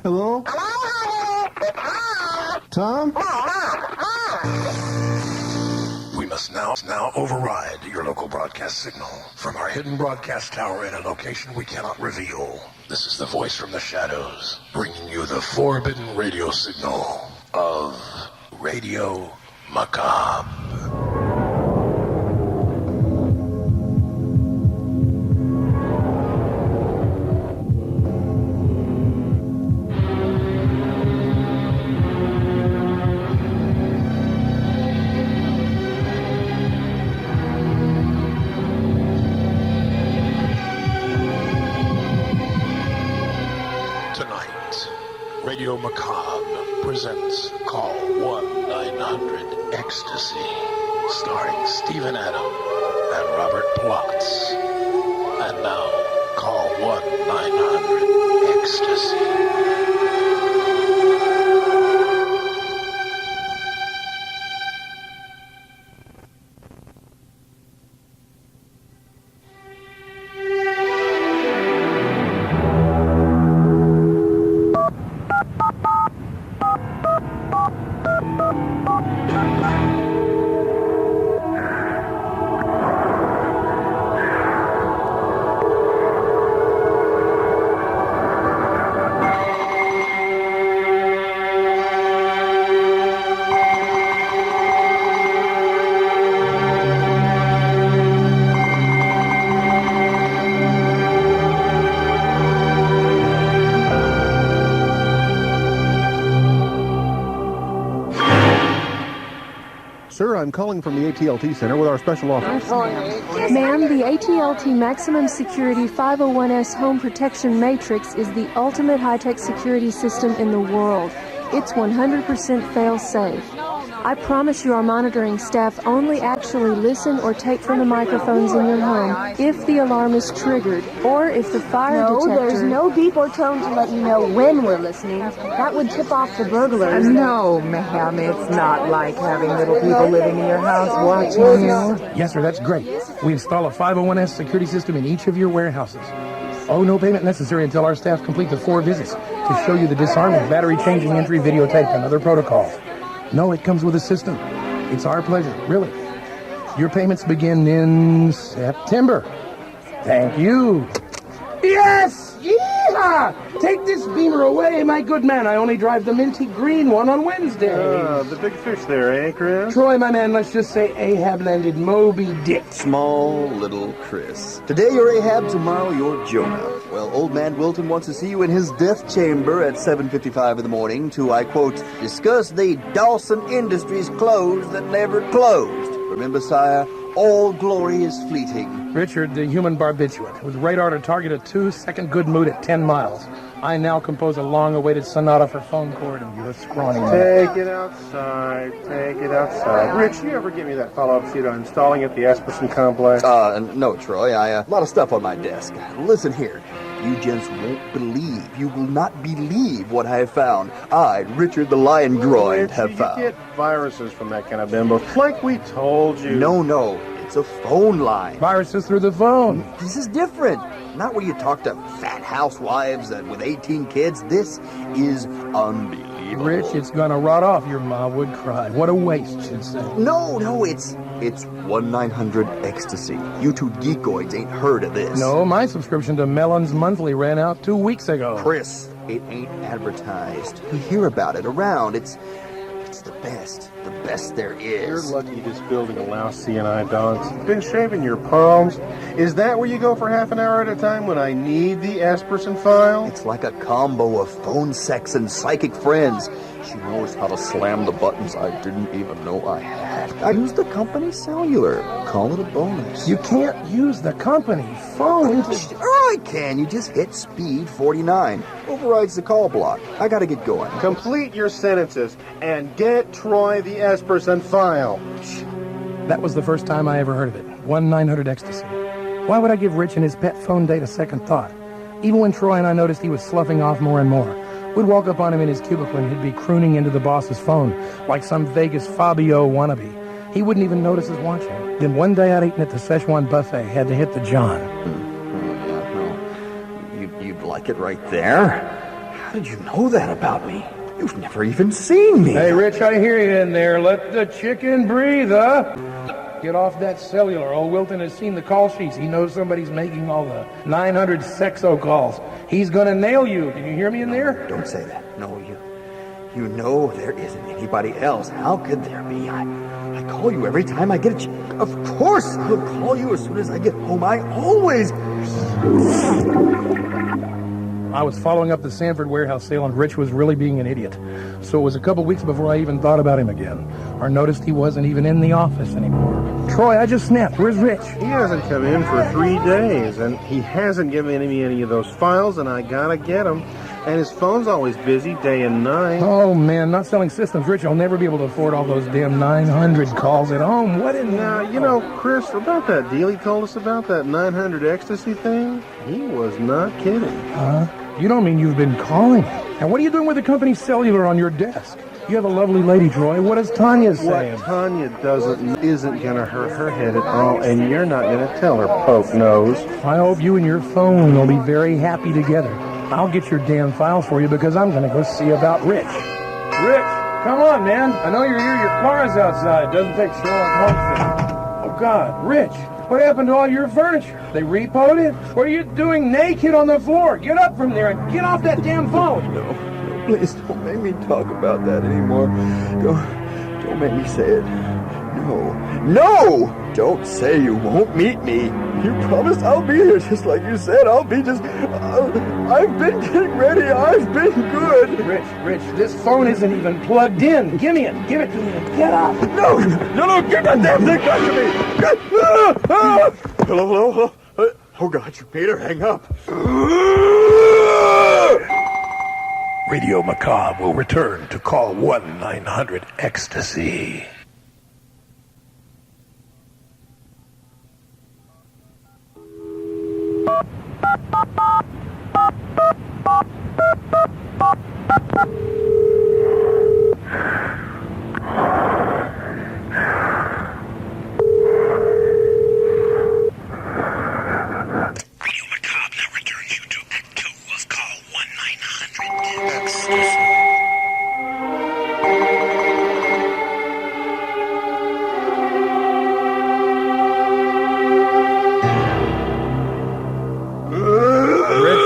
Hello? Tom? We must now override your local broadcast signal from our hidden broadcast tower in a location we cannot reveal. This is the voice from the shadows, bringing you the forbidden radio signal of Radio Macabre. Radio Macabre presents Call 1-900-ECSTASY, starring Stephen Adam and Robert Platz. And now, Call 1-900-ECSTASY. Sir, I'm calling from the ATLT Center with our special offer. Ma'am, the ATLT Maximum Security 501S Home Protection Matrix is the ultimate high-tech security system in the world. It's 100% fail-safe. I promise you our monitoring staff only actually listen or take from the microphones in your home if the alarm is triggered or if the fire detector... No, there's no beep or tone to let you know when we're listening. That would tip off the burglars. No, ma'am, it's not like having little people living in your house watching you. Yes, sir, that's great. We install a 501S security system in each of your warehouses. Oh, no payment necessary until our staff complete the 4 visits to show you the disarming, battery changing, entry, videotape, and other protocols. No, it comes with a system. It's our pleasure, really. Your payments begin in September. Thank you. Yes! Yeehaw! Take this beamer away, my good man. I only drive the minty green one on Wednesday. The big fish there, eh, Chris? Troy, my man, let's just say Ahab landed Moby Dick. Small little Chris. Today you're Ahab, tomorrow you're Jonah. Well, old man Wilton wants to see you in his death chamber at 7:55 in the morning to, I quote, discuss the Dawson Industries close that never closed. Remember, sire, all glory is fleeting. Richard, the human barbiturate, with radar to target a 2-second good mood at 10 miles. I now compose a long-awaited sonata for phone cord, and you're a scrawny man. Take it outside. Take it outside. Rich, you ever give me that follow-up sheet on installing at the Esperson complex? No, Troy. A lot of stuff on my desk. Listen here. You gents won't believe, you will not believe what I have found. I, Richard the Lion Groined, have found. You get viruses from that kind of bimbo, like we told you. No. It's a phone line. Viruses through the phone. This is different. Not where you talk to fat housewives with 18 kids. This is unbelievable. Rich, it's gonna rot off. Your ma would cry. What a waste, she'd say. No, it's 1-900-ECSTASY. You two geekoids ain't heard of this. No, my subscription to Mellon's Monthly ran out 2 weeks ago. Chris, it ain't advertised. You hear about it around. It's the best there is. You're lucky this building allows CNI dogs. Been shaving your palms? Is that where you go for half an hour at a time when I need the Esperson file? It's like a combo of phone sex and psychic friends. She knows how to slam the buttons I didn't even know I had. I use the company cellular. Call it a bonus. You can't use the company phone. Sure I can. You just hit speed 49. Overrides the call block. I gotta get going. Complete your sentences and get Troy the Esperson file. That was the first time I ever heard of it. 1-900-ECSTASY. Why would I give Rich and his pet phone date a second thought? Even when Troy and I noticed he was sloughing off more and more, we'd walk up on him in his cubicle and he'd be crooning into the boss's phone like some Vegas Fabio wannabe. He wouldn't even notice us watching. Then one day I'd eaten at the Szechuan buffet, had to hit the John. You'd like it right there? How did you know that about me? You've never even seen me. Hey, Rich, I hear you in there. Let the chicken breathe, Get off that cellular. Old Wilton has seen the call sheets. He knows somebody's making all the 900 sexo calls. He's gonna nail you. Can you hear me in there? Don't say that. No, you know there isn't anybody else. How could there be? I call you every time I get a chance. Of course, I'll call you as soon as I get home. I always... I was following up the Sanford warehouse sale, and Rich was really being an idiot. So it was a couple weeks before I even thought about him again, or noticed he wasn't even in the office anymore. Troy, I just snapped. Where's Rich? He hasn't come in for 3 days, and he hasn't given me any of those files, and I gotta get them. And his phone's always busy day and night. Oh, man, not selling systems. Rich, I'll never be able to afford all those damn 900 calls at home. What in... Now, you know, Chris, about that deal he told us about, that 900 ecstasy thing, he was not kidding. You don't mean you've been calling? And what are you doing with the company's cellular on your desk? You have a lovely lady, Troy. What does Tanya say? What Tanya isn't gonna hurt her head at all, and you're not gonna tell her, poke nose. I hope you and your phone will be very happy together. I'll get your damn files for you because I'm gonna go see about Rich. Rich, come on, man. I know you're here. Your car is outside. Doesn't take Sherlock Holmes. Oh, God. Rich, what happened to all your furniture? They repoed it? What are you doing naked on the floor? Get up from there and get off that damn phone. No, please don't make me talk about that anymore. Don't make me say it. No! Don't say you won't meet me. You promised I'll be here just like you said. I've been getting ready. I've been good. Rich, this phone isn't even plugged in. Give me it. Give it to me and get up. No, get that damn thing back to me. Hello. Oh, God, you made her hang up. Radio Macabre will return to call 1-900-ECSTASY.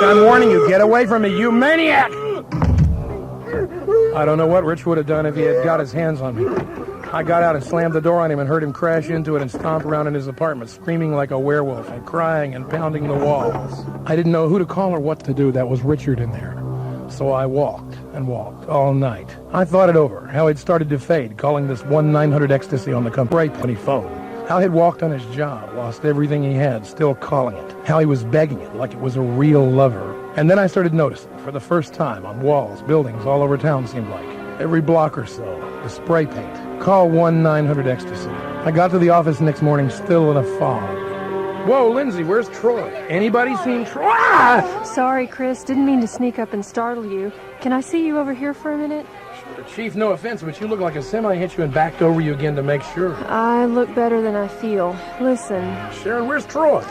I'm warning you, get away from me, you maniac! I don't know what Rich would have done if he had got his hands on me. I got out and slammed the door on him and heard him crash into it and stomp around in his apartment, screaming like a werewolf and crying and pounding the walls. I didn't know who to call or what to do. That was Richard in there. So I walked and walked all night. I thought it over, how he'd started to fade, calling this 1-900-ECSTASY on the company phone. How he'd walked on his job, lost everything he had, still calling it. How he was begging it like it was a real lover. And then I started noticing, for the first time, on walls, buildings all over town seemed like, every block or so, the spray paint. Call 1-900-ECSTASY. I got to the office next morning still in a fog. Whoa, Lindsay, where's Troy? Anybody seen Troy? Ah! Sorry, Chris. Didn't mean to sneak up and startle you. Can I see you over here for a minute? Chief, no offense, but you look like a semi hit you and backed over you again to make sure. I look better than I feel. Listen. Sharon, where's Troy?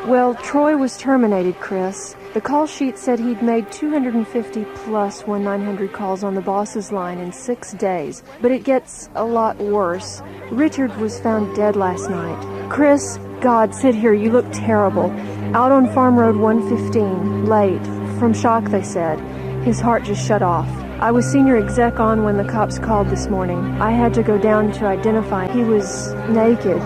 Well, Troy was terminated, Chris. The call sheet said he'd made 250 plus 1-900 calls on the boss's line in 6 days. But it gets a lot worse. Richard was found dead last night. Chris, God, sit here. You look terrible. Out on Farm Road 115, late. From shock, they said. His heart just shut off. I was senior exec on when the cops called this morning. I had to go down to identify. He was naked.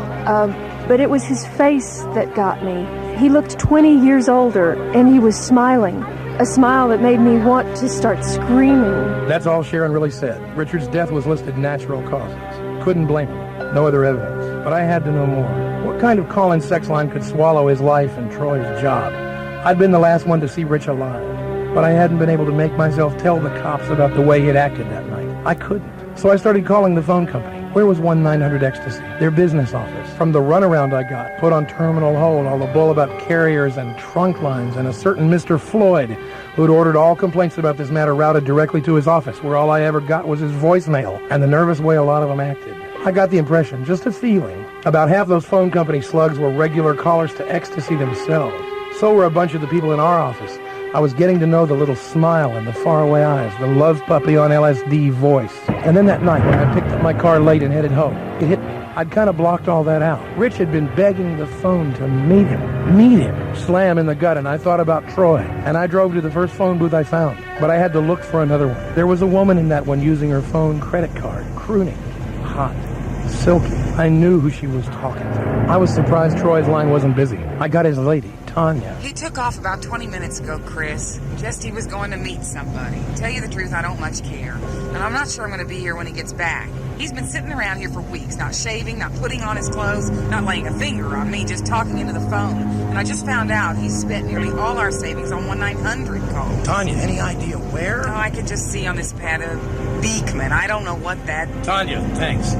But it was his face that got me. He looked 20 years older, and he was smiling. A smile that made me want to start screaming. That's all Sharon really said. Richard's death was listed natural causes. Couldn't blame him. No other evidence. But I had to know more. What kind of call-in sex line could swallow his life and Troy's job? I'd been the last one to see Rich alive. But I hadn't been able to make myself tell the cops about the way he'd acted that night. I couldn't. So I started calling the phone company. Where was 1-900-ECSTASY? Their business office. From the runaround I got, put on terminal hold, all the bull about carriers and trunk lines, and a certain Mr. Floyd, who'd ordered all complaints about this matter routed directly to his office, where all I ever got was his voicemail, and the nervous way a lot of them acted. I got the impression, just a feeling, about half those phone company slugs were regular callers to ecstasy themselves. So were a bunch of the people in our office, I was getting to know the little smile in the faraway eyes, the love puppy on LSD voice. And then that night, when I picked up my car late and headed home, it hit me. I'd kind of blocked all that out. Rich had been begging the phone to meet him. Slam in the gut, and I thought about Troy. And I drove to the first phone booth I found. But I had to look for another one. There was a woman in that one using her phone credit card, crooning. Hot. Silky. I knew who she was talking to. I was surprised Troy's line wasn't busy. I got his lady, Tanya. He took off about 20 minutes ago, Chris. Just he was going to meet somebody. Tell you the truth, I don't much care. And I'm not sure I'm going to be here when he gets back. He's been sitting around here for weeks, not shaving, not putting on his clothes, not laying a finger on me, just talking into the phone. And I just found out he's spent nearly all our savings on 1-900 calls. Tanya, any idea where? Oh, I could just see on this pad of Beekman. I don't know what that... Tanya, thanks.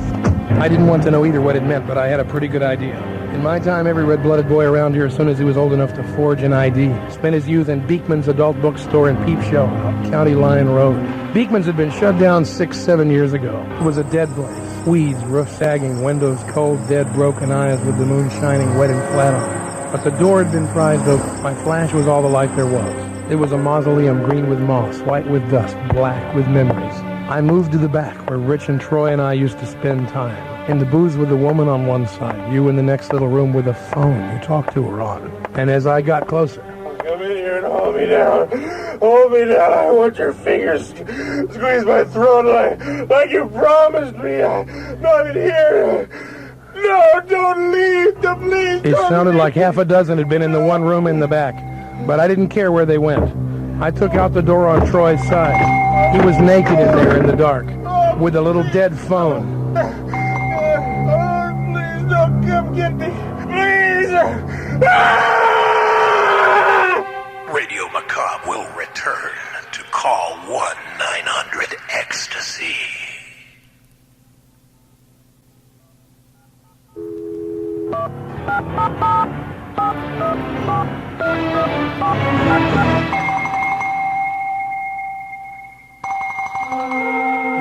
I didn't want to know either what it meant, but I had a pretty good idea. In my time, every red-blooded boy around here, as soon as he was old enough to forge an ID, spent his youth in Beekman's adult bookstore and Peep Show on County Line Road. Beekman's had been shut down 6-7 years ago. It was a dead place. Weeds, roof sagging, windows cold, dead, broken eyes with the moon shining wet and flat on it. But the door had been prized open. My flash was all the light there was. It was a mausoleum green with moss, white with dust, black with memories. I moved to the back, where Rich and Troy and I used to spend time. In the booth with the woman on one side, you in the next little room with a phone you talked to her on. And as I got closer... Come in here and hold me down. Hold me down. I want your fingers squeeze my throat like you promised me. Not in here. No, don't leave. Please. It sounded like half a dozen had been in the one room in the back. But I didn't care where they went. I took out the door on Troy's side. He was naked in there in the dark, with a little dead phone. Please don't come get me. Please. Radio Macabre will return to call 1-900-ECSTASY.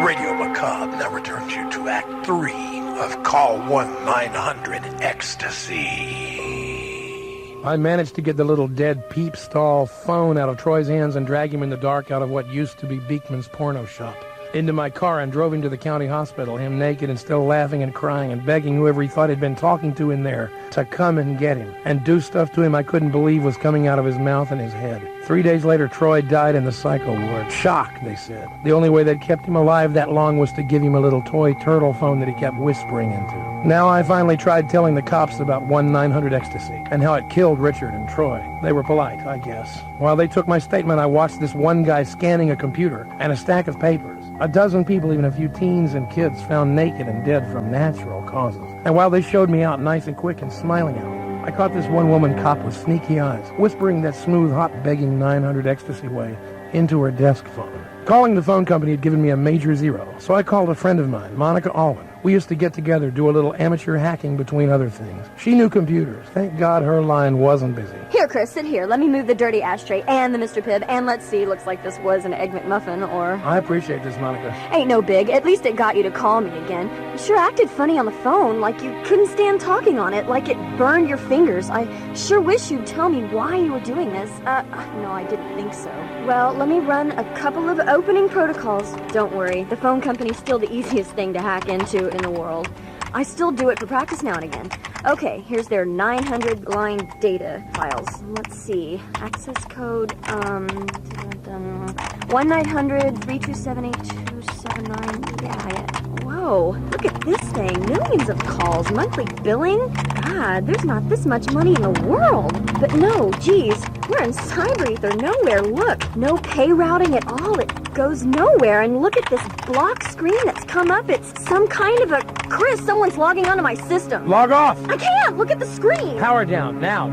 Radio Macabre now returns you to Act 3 of Call 1-900-ECSTASY. I managed to get the little dead peep stall phone out of Troy's hands and drag him in the dark out of what used to be Beekman's porno shop. Into my car and drove him to the county hospital, him naked and still laughing and crying and begging whoever he thought he'd been talking to in there to come and get him and do stuff to him I couldn't believe was coming out of his mouth and his head. 3 days later, Troy died in the psycho ward. Shock, they said. The only way they'd kept him alive that long was to give him a little toy turtle phone that he kept whispering into. Now I finally tried telling the cops about 1-900-ECSTASY and how it killed Richard and Troy. They were polite, I guess. While they took my statement, I watched this one guy scanning a computer and a stack of papers. A dozen people, even a few teens and kids, found naked and dead from natural causes. And while they showed me out nice and quick and smiling at me, I caught this one woman cop with sneaky eyes, whispering that smooth, hot, begging 900-ECSTASY way into her desk phone. Calling the phone company had given me a major zero, so I called a friend of mine, Monica Alwyn. We used to get together, do a little amateur hacking between other things. She knew computers. Thank God her line wasn't busy. Here, Chris, sit here. Let me move the dirty ashtray and the Mr. Pibb, and let's see, looks like this was an Egg McMuffin, or... I appreciate this, Monica. Ain't no big. At least it got you to call me again. You sure acted funny on the phone, like you couldn't stand talking on it, like it burned your fingers. I sure wish you'd tell me why you were doing this. No, I didn't think so. Well, let me run a couple of opening protocols. Don't worry, the phone company's still the easiest thing to hack into in the world. I still do it for practice now and again. Okay, here's their 900-line data files. Let's see. Access code, 1-900-327-8279. Yeah. Whoa, look at this thing. Millions of calls, monthly billing. God, there's not this much money in the world. But no, geez, we're in cyber ether nowhere. Look, no pay routing at all. It goes nowhere. And look at this block screen that's come up. It's some kind of a... Chris, someone's logging onto my system. Log off! I can't! Look at the screen! Power down, now!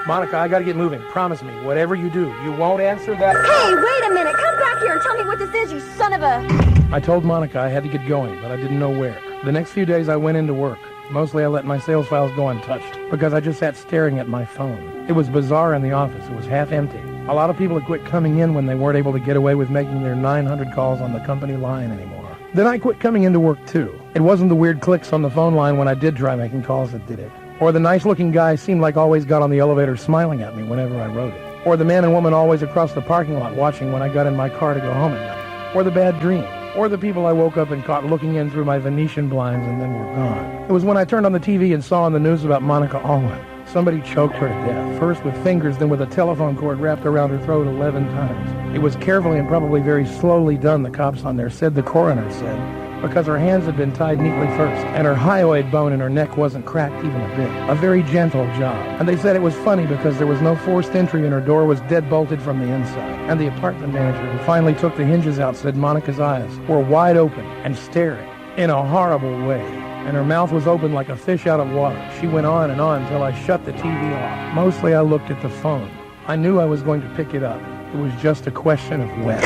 Monica, I gotta get moving. Promise me, whatever you do, you won't answer that... Hey, wait a minute! Come back here and tell me what this is, you son of a... I told Monica I had to get going, but I didn't know where. The next few days I went into work. Mostly I let my sales files go untouched, because I just sat staring at my phone. It was bizarre in the office. It was half empty. A lot of people had quit coming in when they weren't able to get away with making their 900 calls on the company line anymore. Then I quit coming into work, too. It wasn't the weird clicks on the phone line when I did try making calls that did it. Or the nice-looking guy seemed like always got on the elevator smiling at me whenever I rode it. Or the man and woman always across the parking lot watching when I got in my car to go home at night. Or the bad dream. Or the people I woke up and caught looking in through my Venetian blinds and then were gone. It was when I turned on the TV and saw on the news about Monica Allman. Somebody choked her to death, first with fingers, then with a telephone cord wrapped around her throat 11 times. It was carefully and probably very slowly done, the cops on there said, the coroner said, because her hands had been tied neatly first, and her hyoid bone in her neck wasn't cracked even a bit. A very gentle job. And they said it was funny because there was no forced entry and her door was dead-bolted from the inside. And the apartment manager who finally took the hinges out said Monica's eyes were wide open and staring in a horrible way. And her mouth was open like a fish out of water. She went on till I shut the TV off. Mostly I looked at the phone. I knew I was going to pick it up. It was just a question of when.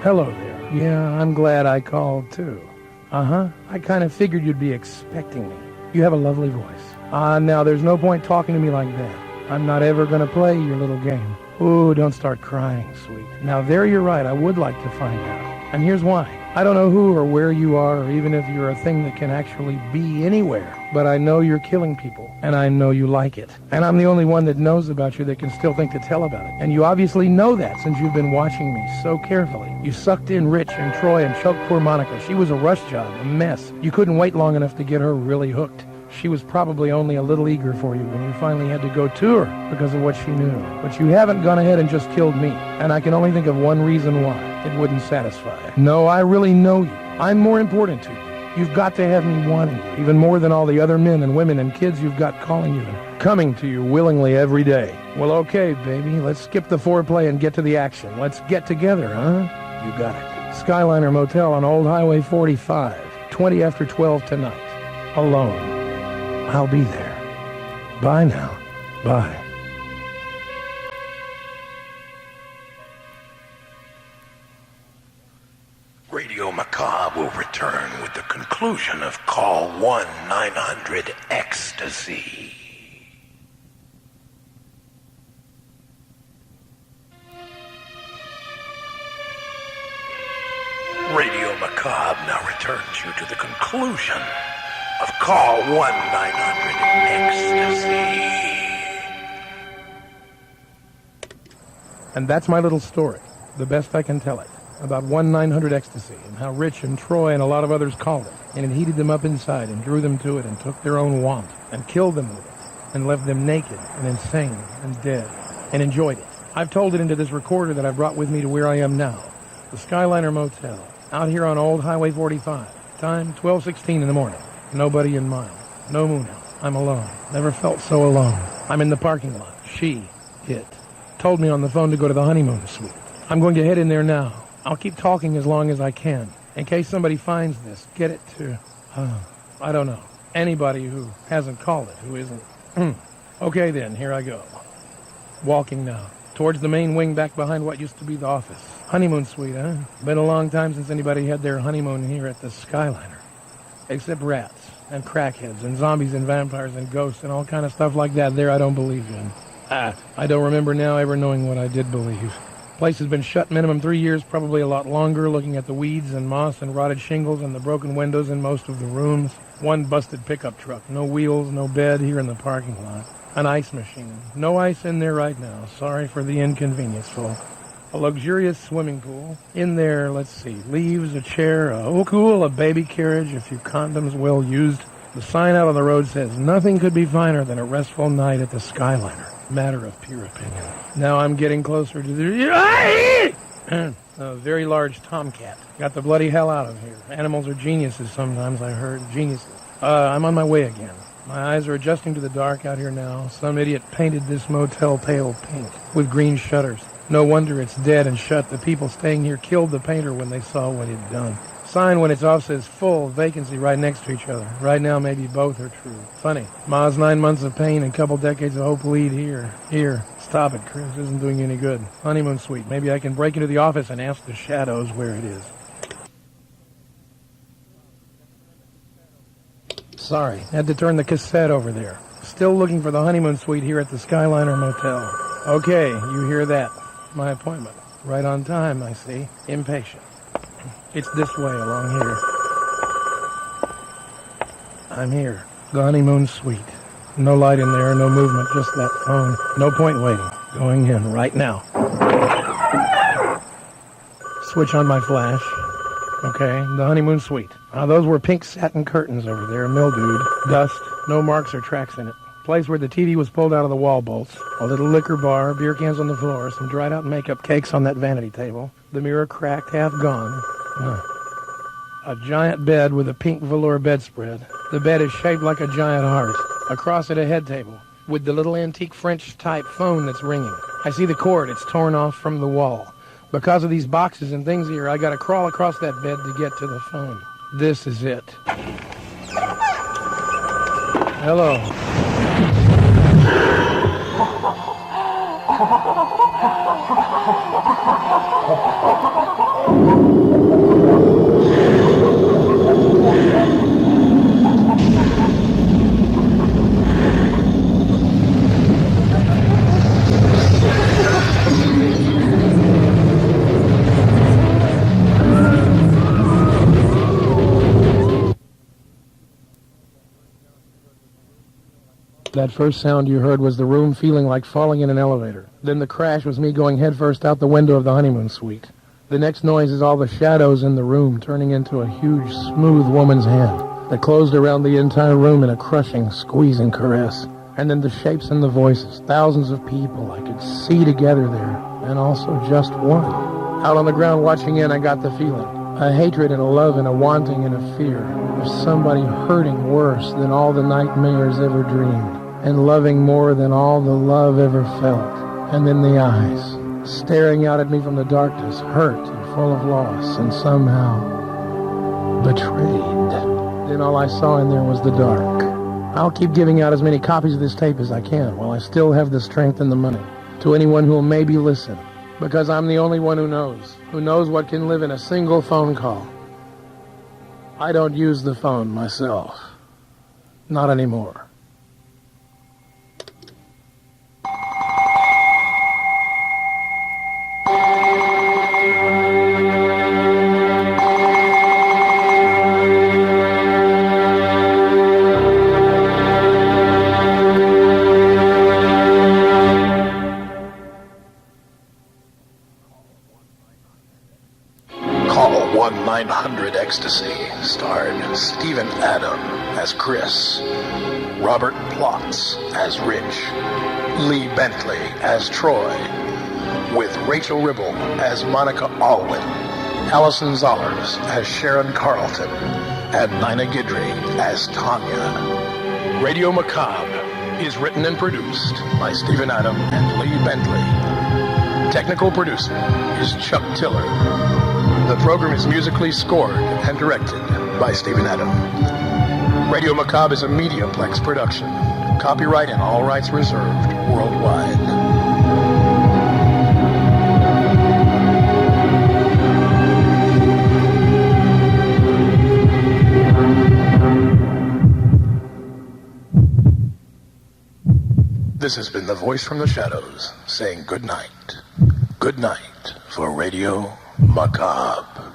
Hello there. Yeah, I'm glad I called too. I kind of figured you'd be expecting me. You have a lovely voice. Now there's no point talking to me like that. I'm not ever going to play your little game. Ooh, don't start crying, sweet. Now there you're right, I would like to find out. And here's why. I don't know who or where you are, or even if you're a thing that can actually be anywhere. But I know you're killing people, and I know you like it. And I'm the only one that knows about you that can still think to tell about it. And you obviously know that since you've been watching me so carefully. You sucked in Rich and Troy and choked poor Monica. She was a rush job, a mess. You couldn't wait long enough to get her really hooked. She was probably only a little eager for you when you finally had to go to her because of what she knew. But you haven't gone ahead and just killed me. And I can only think of one reason why. It wouldn't satisfy. No, I really know you. I'm more important to you. You've got to have me wanting you, even more than all the other men and women and kids you've got calling you and coming to you willingly every day. Well, okay, baby, let's skip the foreplay and get to the action. Let's get together, huh? You got it. Skyliner Motel on Old Highway 45, 20 after 12 tonight. Alone. I'll be there. Bye now. Bye. Radio Macabre will return with the conclusion of Call 1-900-ECSTASY. Radio Macabre now returns you to the conclusion of Call 1-900-ECSTASY. And that's my little story, the best I can tell it, about 1-900-ECSTASY and how Rich and Troy and a lot of others called it, and it heated them up inside and drew them to it and took their own want and killed them with it and left them naked and insane and dead and enjoyed it. I've told it into this recorder that I brought with me to where I am now, the Skyliner Motel, out here on Old Highway 45, time 12:16 in the morning. Nobody in mine. No moon house. I'm alone. Never felt so alone. I'm in the parking lot. It told me on the phone to go to the honeymoon suite. I'm going to head in there now. I'll keep talking as long as I can. In case somebody finds this, get it to, I don't know, anybody who hasn't called it, who isn't. Okay then, here I go. Walking now, towards the main wing back behind what used to be the office. Honeymoon suite, huh? Been a long time since anybody had their honeymoon here at the Skyliner. Except rats, and crackheads, and zombies, and vampires, and ghosts, and all kind of stuff like that there I don't believe in. I don't remember now ever knowing what I did believe. Place has been shut minimum 3 years, probably a lot longer, looking at the weeds and moss and rotted shingles and the broken windows in most of the rooms. One busted pickup truck, no wheels, no bed here in the parking lot. An ice machine. No ice in there right now. Sorry for the inconvenience, folks. A luxurious swimming pool. In there, let's see, leaves, a chair, a baby carriage, a few condoms well used. The sign out on the road says, nothing could be finer than a restful night at the Skyliner. Matter of pure opinion. Now I'm getting closer to the... a very large tomcat. Got the bloody hell out of here. Animals are geniuses sometimes, I heard. Geniuses. I'm on my way again. My eyes are adjusting to the dark out here now. Some idiot painted this motel pale pink with green shutters. No wonder it's dead and shut. The people staying here killed the painter when they saw what he'd done. Sign when it's off says full, vacancy right next to each other. Right now maybe both are true. Funny. Ma's 9 months of pain and couple decades of hope lead here. Here. Stop it, Chris. Isn't doing you any good. Honeymoon suite. Maybe I can break into the office and ask the shadows where it is. Sorry. Had to turn the cassette over there. Still looking for the honeymoon suite here at the Skyliner Motel. Okay, you hear that. My appointment. Right on time, I see. Impatient. It's this way along here. I'm here. The honeymoon suite. No light in there, no movement, just that phone. No point waiting. Going in right now. Switch on my flash. Okay, the honeymoon suite. Those were pink satin curtains over there, mildewed, dust, no marks or tracks in it. Place where the TV was pulled out of the wall bolts. A little liquor bar, beer cans on the floor, some dried out makeup cakes on that vanity table. The mirror cracked, half gone. A giant bed with a pink velour bedspread. The bed is shaped like a giant heart. Across it a head table with the little antique French-type phone that's ringing. I see the cord. It's torn off from the wall. Because of these boxes and things here, I gotta crawl across that bed to get to the phone. This is it. Hello. That first sound you heard was the room feeling like falling in an elevator. Then the crash was me going headfirst out the window of the honeymoon suite. The next noise is all the shadows in the room turning into a huge, smooth woman's hand that closed around the entire room in a crushing, squeezing caress. And then the shapes and the voices, thousands of people I could see together there, and also just one. Out on the ground watching in, I got the feeling. A hatred and a love and a wanting and a fear of somebody hurting worse than all the nightmares ever dreamed. And loving more than all the love ever felt. And then the eyes, staring out at me from the darkness, hurt and full of loss, and somehow betrayed. Then all I saw in there was the dark. I'll keep giving out as many copies of this tape as I can while I still have the strength and the money. To anyone who will maybe listen. Because I'm the only one who knows what can live in a single phone call. I don't use the phone myself. Not anymore. Call 1-900-ECSTASY starred Stephen Adam as Chris, Robert Platz as Rich, Lee Bentley as Troy, with Rachel Ribble as Monica Alwyn, Alison Zollars as Sharon Carlton, and Nina Guidry as Tanya. Radio Macabre is written and produced by Stephen Adam and Lee Bentley. Technical producer is Chuck Tiller. The program is musically scored and directed by Stephen Adam. Radio Macabre is a Mediaplex production. Copyright and all rights reserved worldwide. This has been the voice from the shadows saying good night. Good night for Radio Macabre.